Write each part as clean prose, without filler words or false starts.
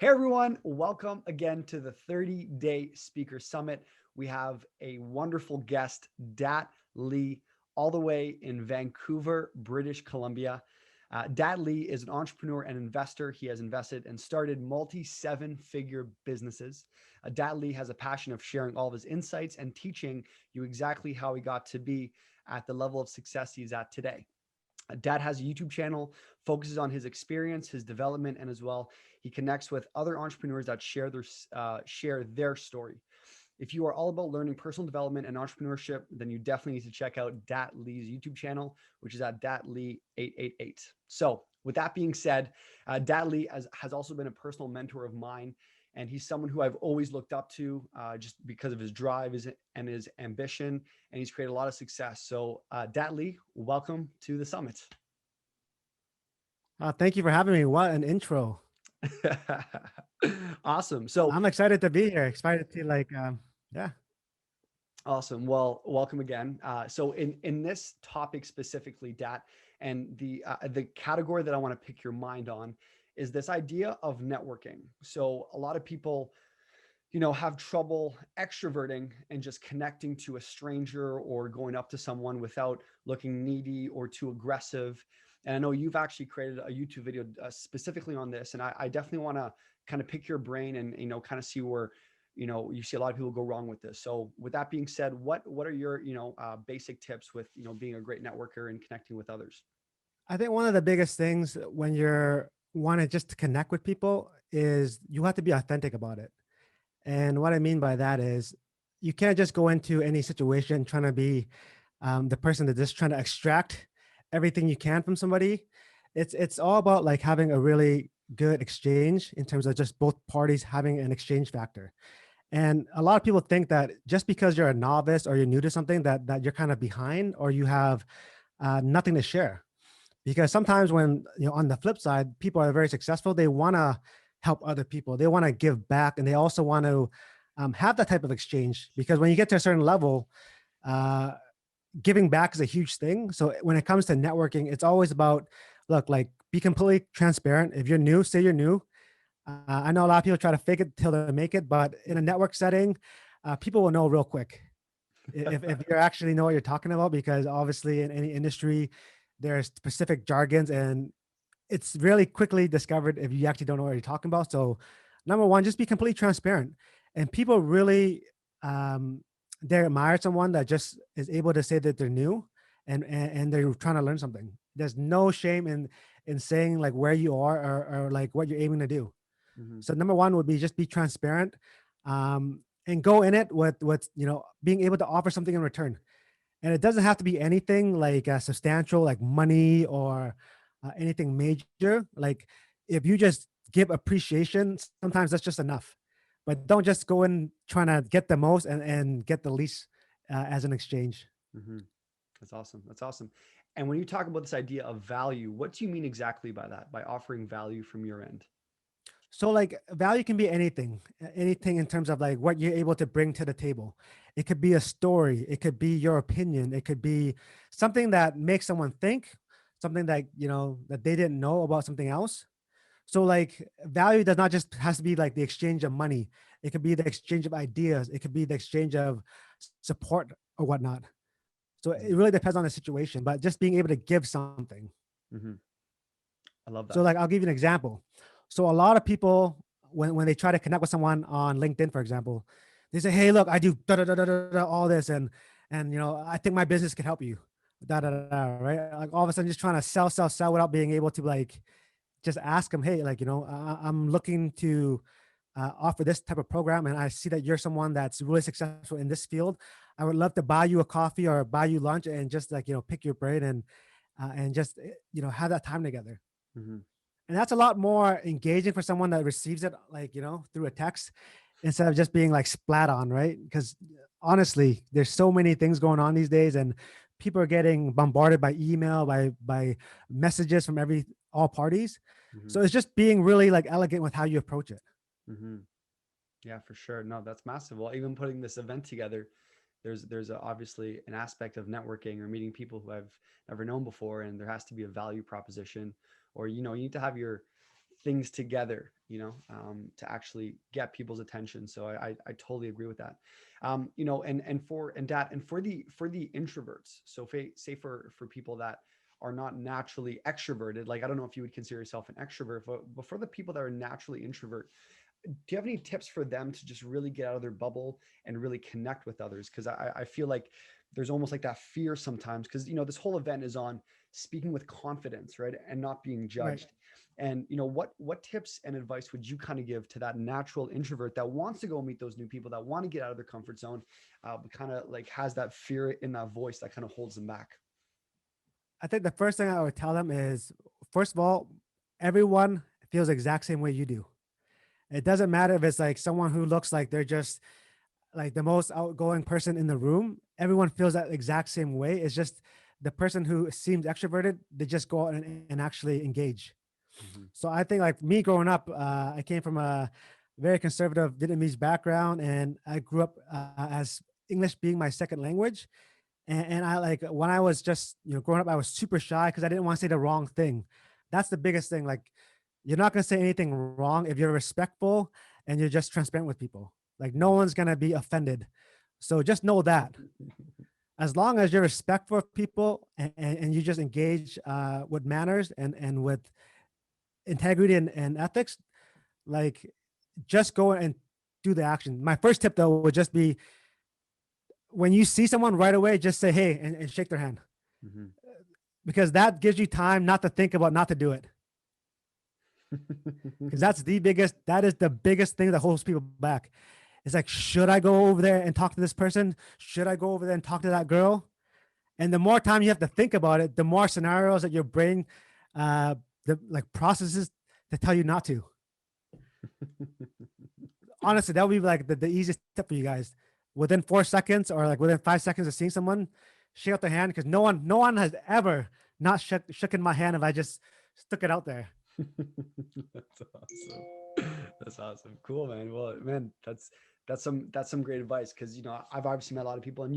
Hey everyone, welcome again to the 30-day Speaker Summit. We have a wonderful guest, Dat Lee, all the way in Vancouver, British Columbia. Dat Lee is an entrepreneur and investor. He has invested and started multi-seven-figure businesses. Dat Lee has a passion of sharing all of his insights and teaching you exactly how he got to be at the level of success he's at today. Dad has a YouTube channel, focuses on his experience, his development, and as well, he connects with other entrepreneurs that share their story. If you are all about learning personal development and entrepreneurship, then you definitely need to check out Dat Lee's YouTube channel, which is at Dat Lee 888. So, with that being said, Dat Lee has also been a personal mentor of mine, and he's someone who I've always looked up to just because of his drive and his ambition, and he's created a lot of success. So, Dat Lee, welcome to the summit. Thank you for having me. What an intro. Awesome. So, I'm excited to be here. Excited to yeah. awesome. Well, welcome again. So in this topic specifically, Dat, and the category that I want to pick your mind on is this idea of networking. So a lot of people, have trouble extroverting and just connecting to a stranger or going up to someone without looking needy or too aggressive. And I know you've actually created a YouTube video specifically on this, and I definitely want to kind of pick your brain and kind of see where you see a lot of people go wrong with this. So with that being said, what are your basic tips with being a great networker and connecting with others? I think one of the biggest things when you're wanting just to connect with people is you have to be authentic about it. And what I mean by that is you can't just go into any situation trying to be the person that just trying to extract everything you can from somebody. It's all about like having a really good exchange in terms of just both parties having an exchange factor. And a lot of people think that just because you're a novice or you're new to something that you're kind of behind or you have nothing to share. Because sometimes when on the flip side, people are very successful, they want to help other people, they want to give back, and they also want to have that type of exchange. Because when you get to a certain level, uh, giving back is a huge thing. So when it comes to networking, it's always about look like be completely transparent. If you're new, say you're new. I know a lot of people try to fake it till they make it, but in a network setting, people will know real quick if you actually know what you're talking about, because obviously in any industry, there's specific jargons and it's really quickly discovered if you actually don't know what you're talking about. So number one, just be completely transparent. And people really, um, they admire someone that just is able to say that they're new and they're trying to learn something. There's no shame in saying like where you are or like what you're aiming to do. Mhm. So number one would be just be transparent, and go in it with being able to offer something in return. And it doesn't have to be anything like substantial, like money or anything major. Like if you just give appreciation, sometimes that's just enough. But don't just go in trying to get the most and get the least as an exchange. Mhm. That's awesome. That's awesome. And when you talk about this idea of value, what do you mean exactly by that? By offering value from your end? So like value can be anything, anything in terms of like what you're able to bring to the table. It could be a story, it could be your opinion, it could be something that makes someone think, something that that they didn't know about something else. So like value does not just has to be like the exchange of money. It could be the exchange of ideas. It could be the exchange of support or whatnot. So it Mhm. really depends on the situation, but just being able to give something. Mhm. I love So that. like I'll give you an example. So a lot of people when they try to connect with someone on LinkedIn, for example, they say, "Hey, look, I do da da da da da da, all this, and I think my business could help you." Da da da, da, right? Like all of a sudden, just trying to sell, sell, sell without being able to like just ask them, "Hey, like I'm looking to offer this type of program, and I see that you're someone that's really successful in this field. I would love to buy you a coffee or buy you lunch and just like pick your brain and just have that time together." Mhm. And that's a lot more engaging for someone that receives it like through a text instead of just being like splat on, right? Because honestly, there's so many things going on these days, and people are getting bombarded by email, by messages from every all parties. So Mhm. it's just being really like elegant with how you approach it. Mhm. Yeah, for sure. No, that's massive. Well, even putting this event together, obviously an aspect of networking or meeting people who I've never known before, and there has to be a value proposition, or you need to have things together, to actually get people's attention. So I totally agree with that. And for the introverts. So say for people that are not naturally extroverted, like I don't know if you would consider yourself an extrovert, but for the people that are naturally introvert, do you have any tips for them to just really get out of their bubble and really connect with others? Because I feel like there's almost like that fear sometimes, because this whole event is on speaking with confidence, right, and not being Right. judged. And what tips and advice would you kind of give to that natural introvert that wants to go meet those new people, that want to get out of their comfort zone, but kind of like has that fear in that voice that kind of holds them back? I think the first thing I would tell them is, first of all, everyone feels the exact same way you do. It doesn't matter if it's like someone who looks like they're just like the most outgoing person in the room. Everyone feels that exact same way. It's just the person who seems extroverted, they just go out and actually engage. Mm-hmm. So I think like me growing up, I came from a very conservative Vietnamese background, and I grew up as English being my second language. And I like when I was just growing up, I was super shy because I didn't want to say the wrong thing. That's the biggest thing. Like you're not gonna say anything wrong if you're respectful and you're just transparent with people. Like no one's gonna be offended. So just know that as long as you're respectful of people and you just engage with manners and with integrity and ethics, like just go and do the action. My first tip though would just be when you see someone right away, just say hey and shake their hand, Mm-hmm. because that gives you time not to think about not to do it. Because that is the biggest thing that holds people back. It's like, should I go over there and talk to this person? Should I go over there and talk to that girl? And the more time you have to think about it, the more scenarios that your brain uh like processes to tell you not to. Honestly, that would be like the easiest tip for you guys. Within 4 seconds or like within 5 seconds of seeing someone, shake out their hand, because no one has ever not shook in my hand if I just stuck it out there. That's awesome. That's awesome. Cool, man. Well, man, that's some great advice, because I've obviously met a lot of people, and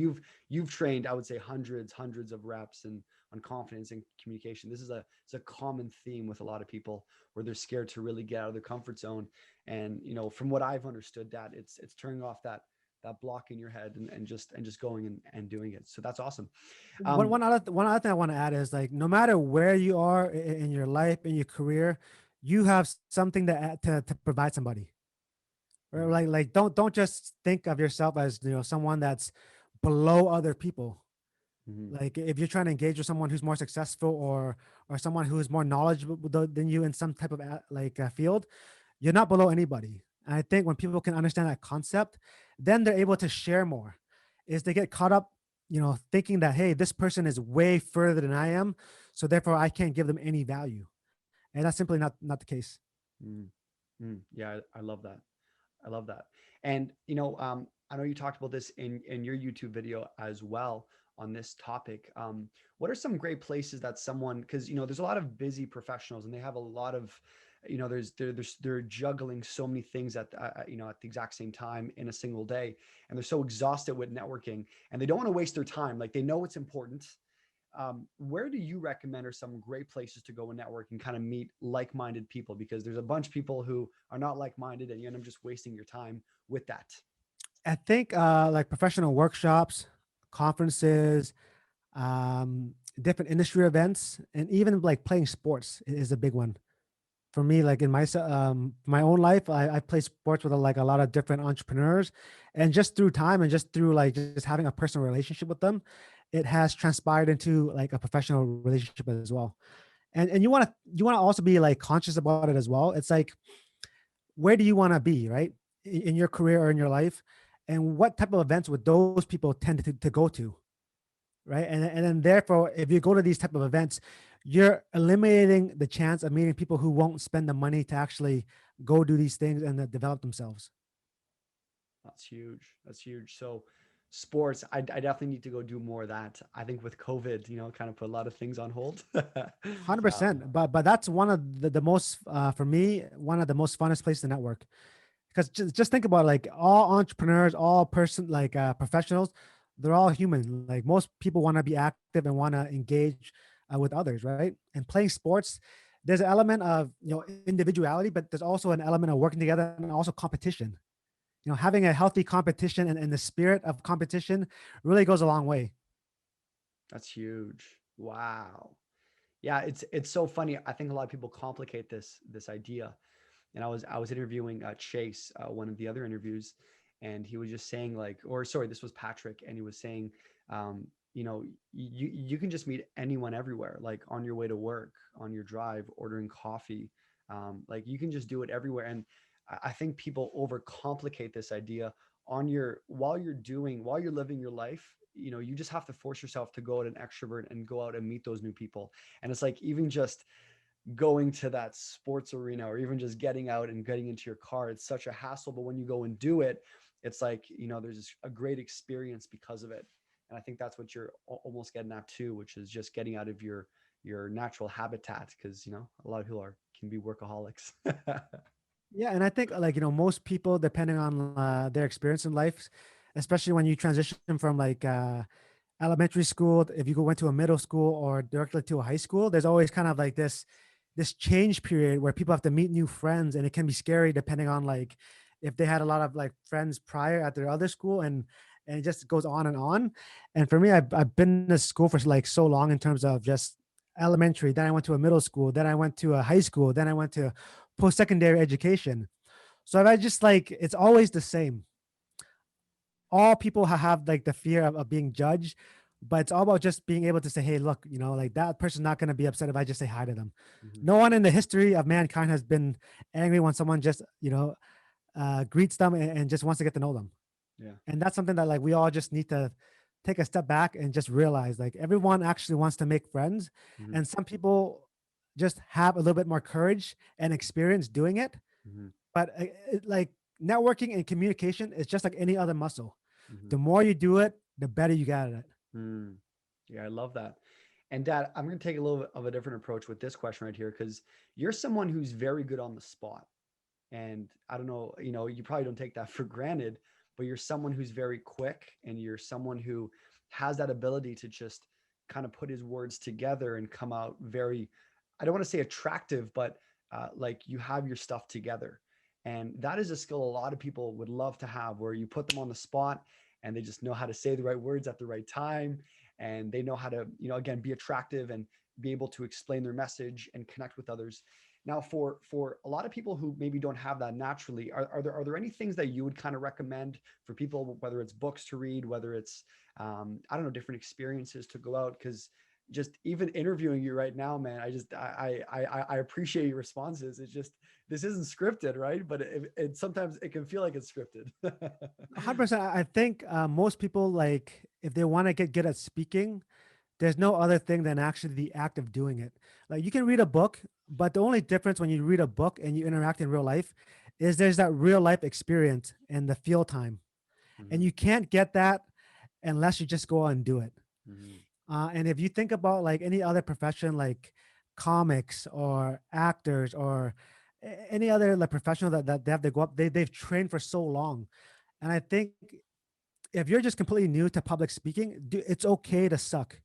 you've trained, I would say, hundreds of reps and on confidence and communication. It's a common theme with a lot of people, where they're scared to really get out of their comfort zone. And from what I've understood, that it's turning off that block in your head, and just going and doing it. So that's awesome. One Um, one other one other thing I want to add is like no matter where you are in your life, in your career, you have something to provide somebody. Or mm, like don't just think of yourself as someone that's below other people. mhm, Like if you're trying to engage with someone who's more successful or someone who is more knowledgeable than you in some type of field, you're not below anybody. And I think when people can understand that concept, then they're able to share more. Is they get caught up thinking that, hey, this person is way further than I am, so therefore I can't give them any value, and that's simply not the case. mm, yeah, I love that. I love that. And I know you talked about this in your YouTube video as well on this topic. What are some great places that someone, because there's a lot of busy professionals, and they have a lot of, they're juggling so many things at the exact same time in a single day, and they're so exhausted with networking, and they don't want to waste their time. Like they know it's important. Where do you recommend are some great places to go and network and kind of meet like-minded people? Because there's a bunch of people who are not like-minded, and you end up just wasting your time with that. I think like professional workshops, conferences, different industry events, and even like playing sports is a big one for me. Like in my own life, I play sports with like a lot of different entrepreneurs, and just through time and just through like just having a personal relationship with them, it has transpired into like a professional relationship as well. And you want to also be like conscious about it as well. It's like, where do you want to be, right, in your career or in your life, and what type of events would those people tend to go to, right? And then therefore, if you go to these type of events, you're eliminating the chance of meeting people who won't spend the money to actually go do these things and develop themselves. That's huge. That's huge. So sports, I definitely need to go do more of that. I think with COVID, kind of put a lot of things on hold. 100%. But that's one of the most for me, one of the most funnest places to network. Because just think about like all entrepreneurs, all professionals, they're all human. Like most people want to be active and want to engage with others, right? And playing sports, there's an element of, individuality, but there's also an element of working together and also competition. Having a healthy competition and the spirit of competition really goes a long way. That's huge. Wow. Yeah, it's so funny. I think a lot of people complicate this idea. And I was interviewing Chase, one of the other interviews, and he was just saying like, or sorry, this was Patrick, and he was saying, um, you can just meet anyone everywhere, like on your way to work, on your drive, ordering coffee, like you can just do it everywhere. And I think people overcomplicate this idea on your while you're living your life. You just have to force yourself to go out and extrovert and go out and meet those new people. And it's like even just going to that sports arena or even just getting out and getting into your car, it's such a hassle. But when you go and do it, it's like, there's a great experience because of it. And I think that's what you're almost getting at too, which is just getting out of your natural habitat, because a lot of people can be workaholics. Yeah, and I think like most people, depending on their experience in life, especially when you transition from like elementary school, if you go went to a middle school or directly to a high school, there's always kind of like this change period where people have to meet new friends, and it can be scary depending on like if they had a lot of like friends prior at their other school, and it just goes on and on. And for me, I've been in school for like so long in terms of just elementary, then I went to a middle school, then I went to a high school, then I went to post-secondary education. So if I just like, it's always the same. All people have like the fear of being judged, but it's all about just being able to say, hey, look, like that person's not going to be upset if I just say hi to them. Hmm. No one in the history of mankind has been angry when someone just, greets them and just wants to get to know them. Yeah. And that's something that like we all just need to take a step back and just realize like everyone actually wants to make friends. Hmm. And some people just have a little bit more courage and experience doing it. Hmm. But like networking and communication is just like any other muscle. Hmm. The more you do it, the better you got at it. Mm. Yeah, I love that. And Dad, I'm going to take a little bit of a different approach with this question right here, because you're someone who's very good on the spot. And I don't know, you probably don't take that for granted, but you're someone who's very quick, and you're someone who has that ability to just kind of put his words together and come out very, I don't want to say attractive, but like you have your stuff together. And that is a skill a lot of people would love to have, where you put them on the spot and they just know how to say the right words at the right time. And they know how to, again, be attractive and be able to explain their message and connect with others. Now, for a lot of people who maybe don't have that naturally, are there any things that you would kind of recommend for people, whether it's books to read, whether it's I don't know, different experiences to go out? Because just even interviewing you right now, man, I appreciate your responses. It's just, this isn't scripted, right? But it sometimes it can feel like it's scripted. 100%. I think most people, like, if they want to get good at speaking, there's no other thing than actually the act of doing it. Like you can read a book, but the only difference when you read a book and you interact in real life is there's that real life experience and the feel time. And Hmm. you can't get that unless you just go out and do it. Hmm. And if you think about like any other profession, like comics or actors or any other like professional that they have to go up, they've trained for so long. And I think if you're just completely new to public speaking, it's okay to suck.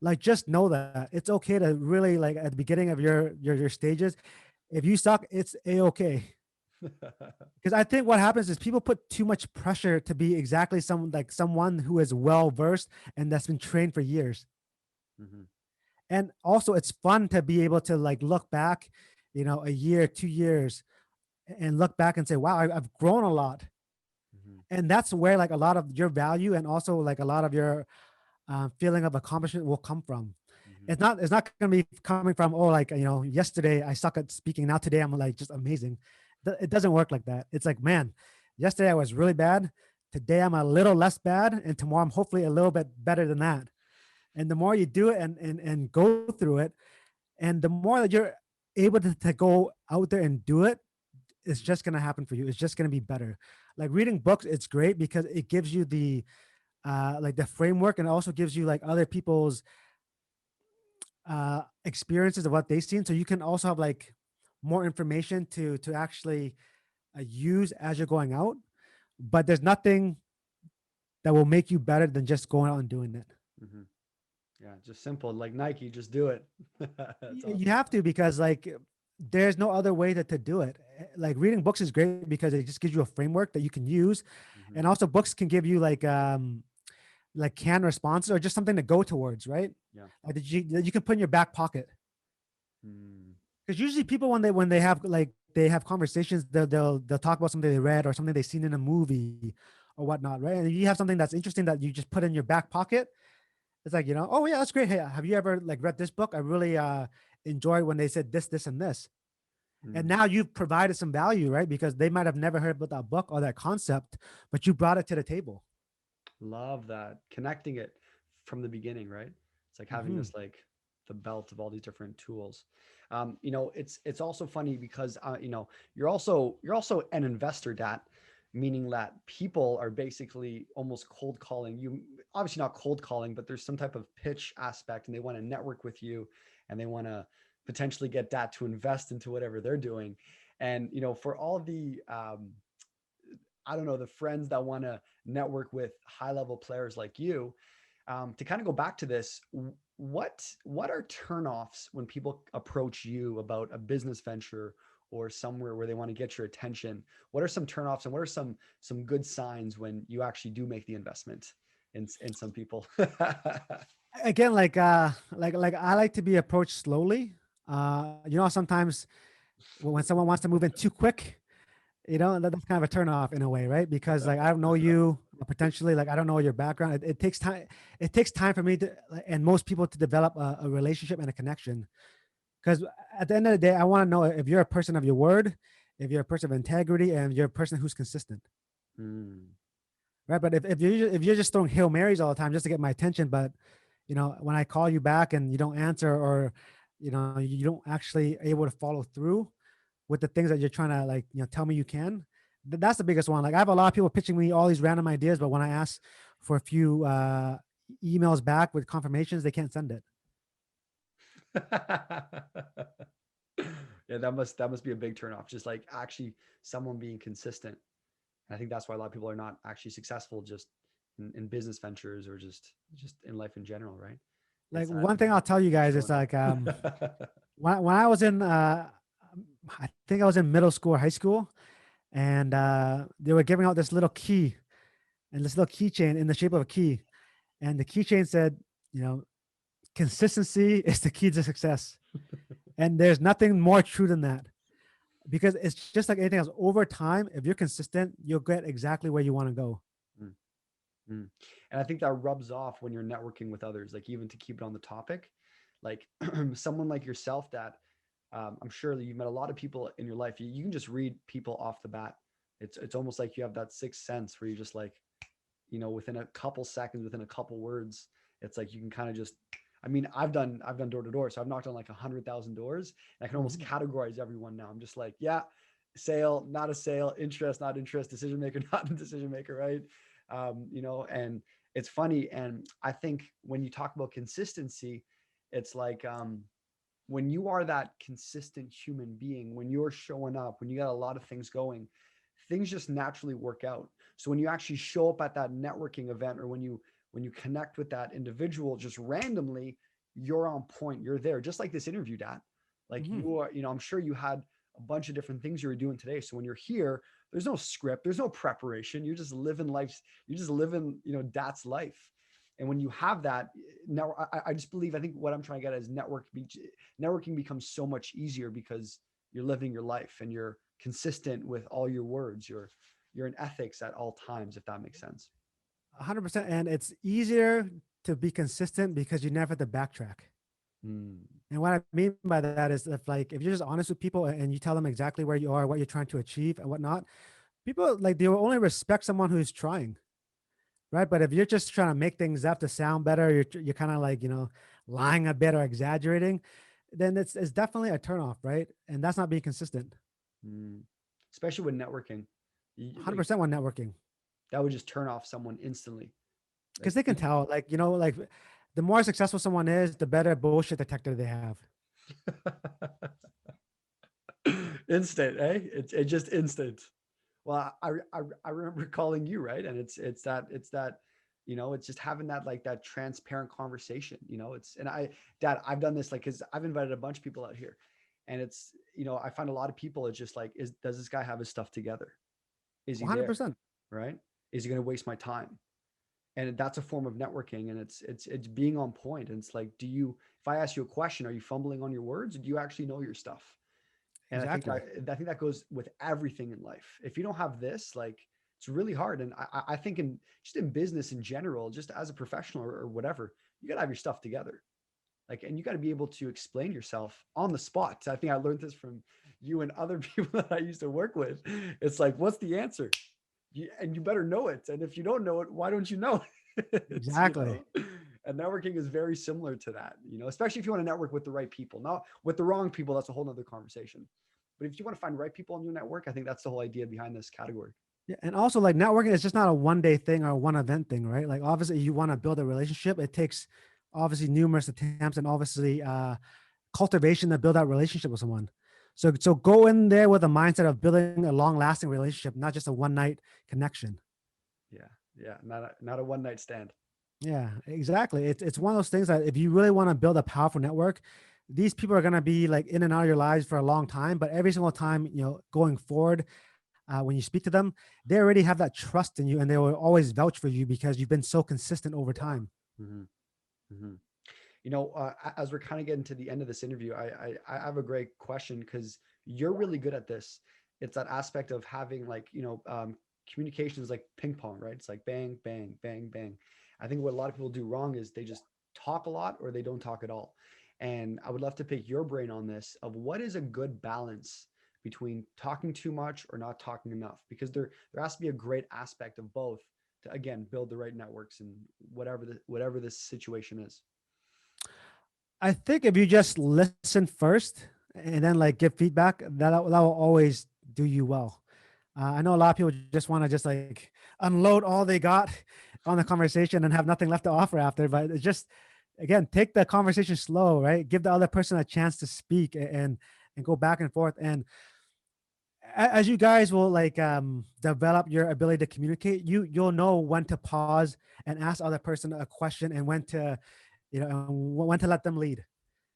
Like just know that it's okay to really like at the beginning of your stages, if you suck, it's a-okay. Because I think what happens is people put too much pressure to be exactly someone who is well versed and that's been trained for years. Hmm. And also it's fun to be able to like look back, a year, 2 years, and look back and say, wow, I've grown a lot. Hmm. And that's where like a lot of your value and also like a lot of your feeling of accomplishment will come from. Hmm. It's not going to be coming from, oh, like, yesterday I suck at speaking, now today I'm like just amazing. It doesn't work like that. It's like, man, yesterday I was really bad, today I'm a little less bad, and tomorrow I'm hopefully a little bit better than that. And the more you do it and go through it, and the more that you're able to go out there and do it, it's just going to happen for you. It's just going to be better. Like reading books, it's great because it gives you the like the framework, and also gives you like other people's experiences of what they've seen, so you can also have like more information to actually use as you're going out. But there's nothing that will make you better than just going out and doing it. Hmm. Yeah, just simple like Nike, just do it. That's You awesome. have to, because like there's no other way to do it. Like reading books is great because it just gives you a framework that you can use. And Hmm. also books can give you like canned responses or just something to go towards, right? Yeah. That you can put in your back pocket. Mm. Because usually people when they have conversations, they'll talk about something they read or something they've seen in a movie or whatnot, right? And if you have something that's interesting that you just put in your back pocket, it's like, oh yeah, that's great. Hey, have you ever like read this book? I really enjoyed when they said this, this, and this. And Mm. now you've provided some value, right? Because they might have never heard about that book or that concept, but you brought it to the table. Love that. Connecting it from the beginning, right? It's like having Hmm. this like the belt of all these different tools. It's also funny because you're also an investor, Dat, meaning that people are basically almost cold calling you. Obviously not cold calling, but there's some type of pitch aspect, and they want to network with you, and they want to potentially get Dat to invest into whatever they're doing. And for all the I don't know, the friends that want to network with high level players like you. To kind of go back to this, what are turnoffs when people approach you about a business venture or somewhere where they want to get your attention? What are some turnoffs, and what are some good signs when you actually do make the investment in some people? Again, like I like to be approached slowly. Sometimes when someone wants to move in too quick, that's kind of a turn off in a way, right? Because like I don't know you potentially, like I don't know your background. It takes time. It takes time for me to and most people to develop a relationship and a connection. Because at the end of the day, I want to know if you're a person of your word, if you're a person of integrity, and you're a person who's consistent, Mm. right? But if you're just throwing hail marys all the time just to get my attention, but when I call you back and you don't answer, or you don't actually able to follow through with the things that you're trying to like tell me you can, that's the biggest one. Like I have a lot of people pitching me all these random ideas, but when I ask for a few emails back with confirmations, they can't send it. Yeah, that must be a big turnoff. Just like actually someone being consistent. And I think that's why a lot of people are not actually successful just in business ventures or just in life in general, right? Like It's one thing I'll tell you guys is showing like up. when I was in I think I was in middle school or high school, and they were giving out this little key and this little keychain in the shape of a key, and the keychain said, you know, consistency is the key to success, and there's nothing more true than that, because it's just like anything else. Over time, if you're consistent, you'll get exactly where you want to go. Mm, mm. And I think that rubs off when you're networking with others. Like even to keep it on the topic, like someone like yourself that I'm sure that you've met a lot of people in your life. You can just read people off the bat. It's almost like you have that sixth sense where you just like, within a couple seconds, within a couple words, it's like you can kind of just. I mean, I've done door to door, so I've knocked on like 100,000 doors, and I can almost Mhm. categorize everyone now. I'm just like, yeah, sale, not a sale, interest, not interest, decision maker, not a decision maker, right? And it's funny, and I think when you talk about consistency, it's like when you are that consistent human being, when you're showing up, when you got a lot of things going, things just naturally work out. So when you actually show up at that networking event, or when you connect with that individual just randomly, you're on point. You're there, just like this interview, Dat. Like Mhm. you are, I'm sure you had a bunch of different things you were doing today. So when you're here, there's no script, there's no preparation. You're just living life. You're just living, Dat's life. And when you have that, now I just believe, I think what I'm trying to get is networking becomes so much easier because you're living your life and you're consistent with all your words. You're in ethics at all times, if that makes sense. 100%. And it's easier to be consistent because you never have to backtrack. Mm. And what I mean by that is if you're just honest with people and you tell them exactly where you are, what you're trying to achieve and whatnot, people like they will only respect someone who's trying, right? But if you're just trying to make things up to sound better, you're kind of like, lying a bit or exaggerating, then it's definitely a turnoff, right? And that's not being consistent. Mm. Especially with networking, like 100% when networking, that would just turn off someone instantly. because Like they can tell, like, like the more successful someone is, the better bullshit detector they have. instant, eh? It's just instant. Well, I remember calling you, right, and it's that It's just having that, like, that transparent conversation. It's, and Dad, I've done this, like, because I've invited a bunch of people out here, and it's, I find a lot of people, it's just like, does this guy have his stuff together? Is he there? 100%. Right? Is he going to waste my time? And that's a form of networking, and it's being on point. And it's like, if I ask you a question, are you fumbling on your words, or do you actually know your stuff? And Exactly. I think that goes with everything in life. If you don't have this, like, it's really hard. And I think in business in general, just as a professional, or whatever, you got to have your stuff together. Like, and you got to be able to explain yourself on the spot. I think I learned this from you and other people that I used to work with. It's like, what's the answer? And you better know it. And if you don't know it, why don't you know Exactly. And networking is very similar to that, especially if you want to network with the right people. Not with the wrong people, that's a whole nother conversation. But if you want to find the right people in your network, I think that's the whole idea behind this category. Yeah, and also like networking is just not a one day thing or a one event thing, right? Like obviously you want to build a relationship. It takes obviously numerous attempts and obviously cultivation to build that relationship with someone. So go in there with a mindset of building a long lasting relationship, not just a one night connection. Yeah. Yeah. Not a one night stand. Yeah, exactly. It's one of those things that if you really want to build a powerful network, these people are gonna be like in and out of your lives for a long time. But every single time, going forward, when you speak to them, they already have that trust in you, and they will always vouch for you because you've been so consistent over time. Mm-hmm. Mm-hmm. As we're kind of getting to the end of this interview, I have a great question, because you're really good at this. It's that aspect of having, like, communication is like ping pong, right? It's like bang, bang, bang, bang. I think what a lot of people do wrong is they just talk a lot, or they don't talk at all. And I would love to pick your brain on this, of what is a good balance between talking too much or not talking enough, because there has to be a great aspect of both to, again, build the right networks and whatever this situation is. I think if you just listen first and then like give feedback, that will always do you well. I know a lot of people just want to just like unload all they got on the conversation and have nothing left to offer after. But it's just, again, take the conversation slow, right? Give the other person a chance to speak and go back and forth. And as you guys will like develop your ability to communicate, you'll know when to pause and ask the other person a question and when to, when to let them lead,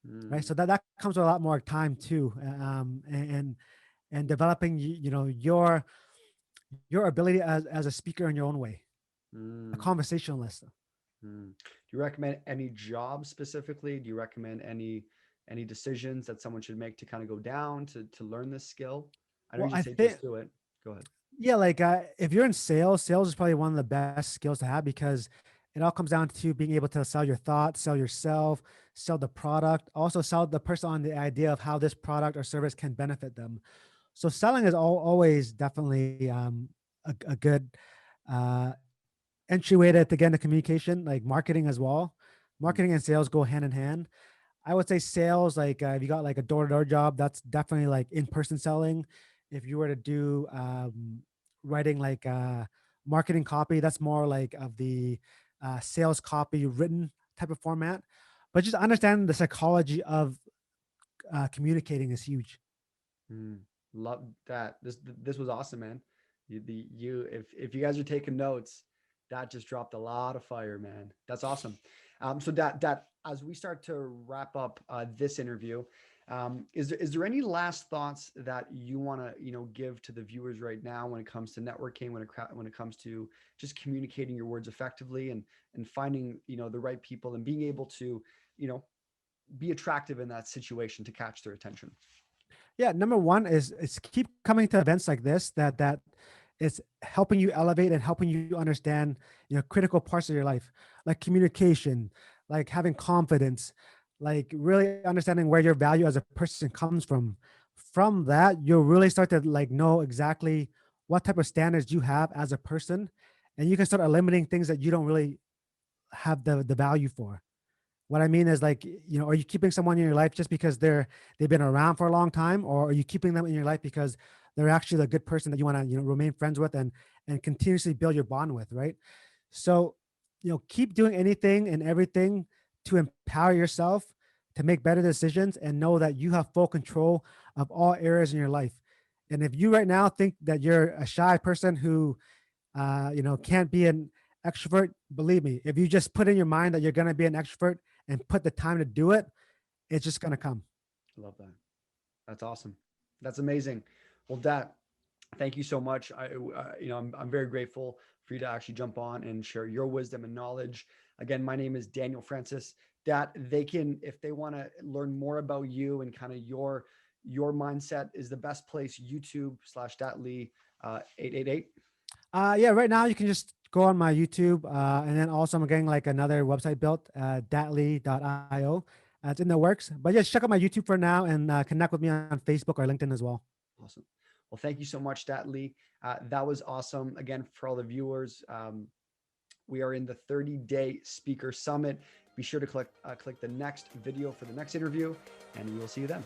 right? Mm, So that comes with a lot more time too, and developing your ability as a speaker in your own way, a mm. conversationalist. Do you recommend any jobs specifically? Do you recommend any decisions that someone should make to kind of go down to learn this skill? I don't Well, usually I say think, just do it. Go ahead. yeah, like if you're in sales, sales is probably one of the best skills to have because it all comes down to being able to sell your thoughts, sell yourself, sell the product, also sell the person on the idea of how this product or service can benefit them. So selling is always definitely a good uh, entry way to get into communication, like marketing as well. Mm, Marketing and sales go hand in hand. I would say sales, like if you got like a door-to-door job, that's definitely like in-person selling. If you were to do writing like marketing copy, that's more like of the sales copy written type of format. But just understanding the psychology of communicating is huge. mm. Love that. This was awesome, man. If you guys are taking notes, that just dropped a lot of fire, man. That's awesome. So that as we start to wrap up this interview, is there any last thoughts that you want to give to the viewers right now when it comes to networking, when it comes to just communicating your words effectively, and finding the right people, and being able to you know be attractive in that situation to catch their attention? Yeah, number one is keep coming to events like this that is helping you elevate and helping you understand critical parts of your life, like communication, like having confidence, like really understanding where your value as a person comes from. From that, you'll really start to like know exactly what type of standards you have as a person, and you can start eliminating things that you don't really have the value for. What I mean is like, are you keeping someone in your life just because they've been around for a long time, or are you keeping them in your life because they're actually a good person that you want to, remain friends with and continuously build your bond with, right? So, keep doing anything and everything to empower yourself to make better decisions and know that you have full control of all areas in your life. And if you right now think that you're a shy person who can't be extrovert, believe me, if you just put in your mind that you're going to be an extrovert and put the time to do it, it's just going to come. I love that. That's awesome. That's amazing. Well, Dat, thank you so much. I'm very grateful for you to actually jump on and share your wisdom and knowledge. Again, my name is Daniel Francis. Dat, they can, if they want to learn more about you and kind of your mindset, is the best place YouTube/Dat Lee 888. Yeah, right now you can just go on my YouTube, and then also I'm getting like another website built, datly.io. It's in the works, but just check out my YouTube for now and connect with me on Facebook or LinkedIn as well. Awesome. Well, thank you so much, Dat Lee. That was awesome. Again, for all the viewers, we are in the 30-day speaker summit. Be sure to click the next video for the next interview, and we will see you then.